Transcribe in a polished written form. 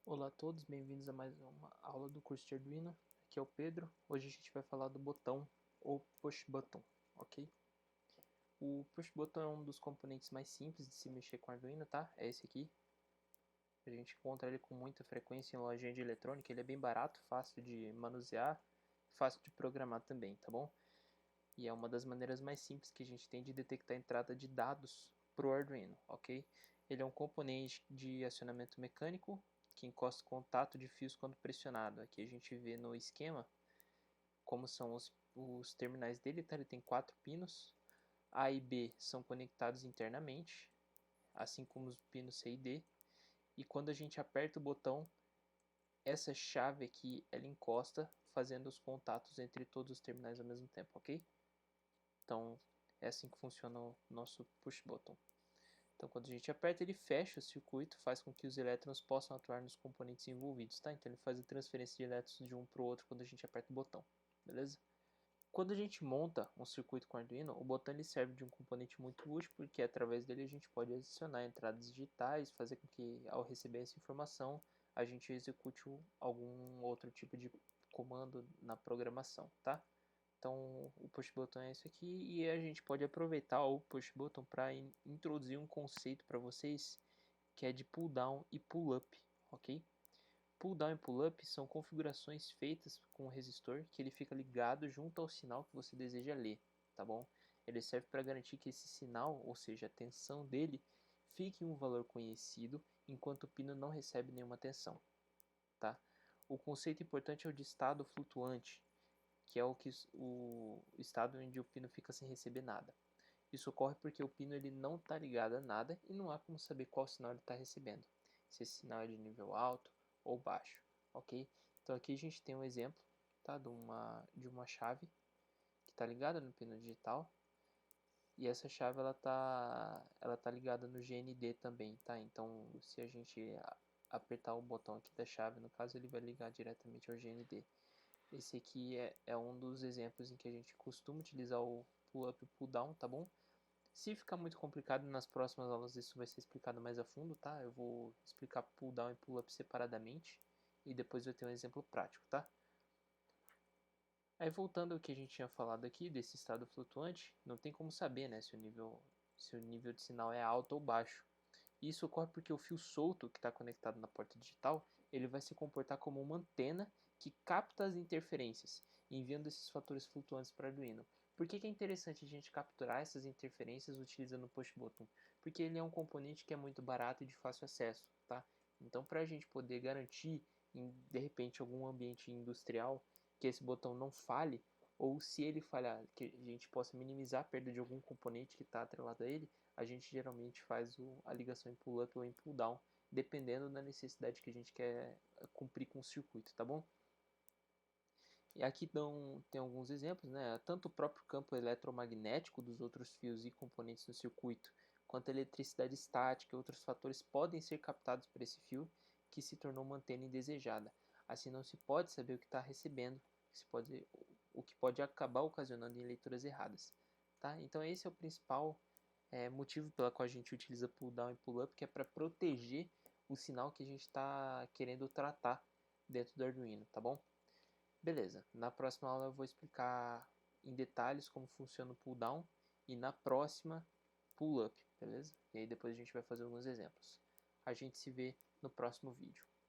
Olá a todos, bem-vindos a mais uma aula do curso de Arduino. Aqui é o Pedro. Hoje a gente vai falar do botão ou push button, ok? O push button é um dos componentes mais simples de se mexer com Arduino, tá? É esse aqui. A gente encontra ele com muita frequência em lojinha de eletrônica. Ele é bem barato, fácil de manusear, fácil de programar também, tá bom? E é uma das maneiras mais simples que a gente tem de detectar a entrada de dados para o Arduino, ok? Ele é um componente de acionamento mecânico que encosta contato de fios quando pressionado. Aqui a gente vê no esquema como são os terminais dele, tá? Ele tem 4 pinos. A e B são conectados internamente, assim como os pinos C e D. E quando a gente aperta o botão, essa chave aqui ela encosta, fazendo os contatos entre todos os terminais ao mesmo tempo, ok? Então é assim que funciona o nosso push button. Então quando a gente aperta, ele fecha o circuito, faz com que os elétrons possam atuar nos componentes envolvidos, tá? Então ele faz a transferência de elétrons de um para o outro quando a gente aperta o botão, beleza? Quando a gente monta um circuito com Arduino, o botão ele serve de um componente muito útil, porque através dele a gente pode adicionar entradas digitais, fazer com que ao receber essa informação a gente execute algum outro tipo de comando na programação, tá? Então o push button é isso aqui e a gente pode aproveitar o push button para introduzir um conceito para vocês que é de pull down e pull up, ok? Pull down e pull up são configurações feitas com o resistor que ele fica ligado junto ao sinal que você deseja ler, tá bom? Ele serve para garantir que esse sinal, ou seja, a tensão dele, fique em um valor conhecido enquanto o pino não recebe nenhuma tensão, tá? O conceito importante é o de estado flutuante, que é o estado onde o pino fica sem receber nada. Isso ocorre porque o pino ele não está ligado a nada e não há como saber qual sinal ele está recebendo, se esse sinal é de nível alto ou baixo, ok? Então aqui a gente tem um exemplo, tá, de uma chave que está ligada no pino digital e essa chave ela tá ligada no GND também, tá? Então se a gente apertar o botão aqui da chave, no caso ele vai ligar diretamente ao GND. Esse aqui é um dos exemplos em que a gente costuma utilizar o pull up e pull down, tá bom? Se ficar muito complicado, nas próximas aulas isso vai ser explicado mais a fundo, tá? Eu vou explicar pull down e pull up separadamente e depois eu tenho um exemplo prático, tá? Aí voltando ao que a gente tinha falado aqui desse estado flutuante, não tem como saber, né, se o nível de sinal é alto ou baixo. Isso ocorre porque o fio solto que está conectado na porta digital, ele vai se comportar como uma antena que capta as interferências, enviando esses fatores flutuantes para o Arduino. Por que é interessante a gente capturar essas interferências utilizando o push button? Porque ele é um componente que é muito barato e de fácil acesso, tá? Então, para a gente poder garantir, de repente, algum ambiente industrial, que esse botão não falhe, ou se ele falhar, que a gente possa minimizar a perda de algum componente que está atrelado a ele, a gente geralmente faz a ligação em pull up ou em pull down, dependendo da necessidade que a gente quer cumprir com o circuito, tá bom? E aqui tem alguns exemplos, né? Tanto o próprio campo eletromagnético dos outros fios e componentes no circuito, quanto a eletricidade estática e outros fatores podem ser captados por esse fio, que se tornou uma antena indesejada. Assim não se pode saber o que está recebendo, o que pode acabar ocasionando em leituras erradas. Tá? Então esse é o principal motivo pela qual a gente utiliza pull down e pull up, que é para proteger o sinal que a gente está querendo tratar dentro do Arduino, tá bom? Beleza, na próxima aula eu vou explicar em detalhes como funciona o pull down e na próxima pull up, beleza? E aí depois a gente vai fazer alguns exemplos. A gente se vê no próximo vídeo.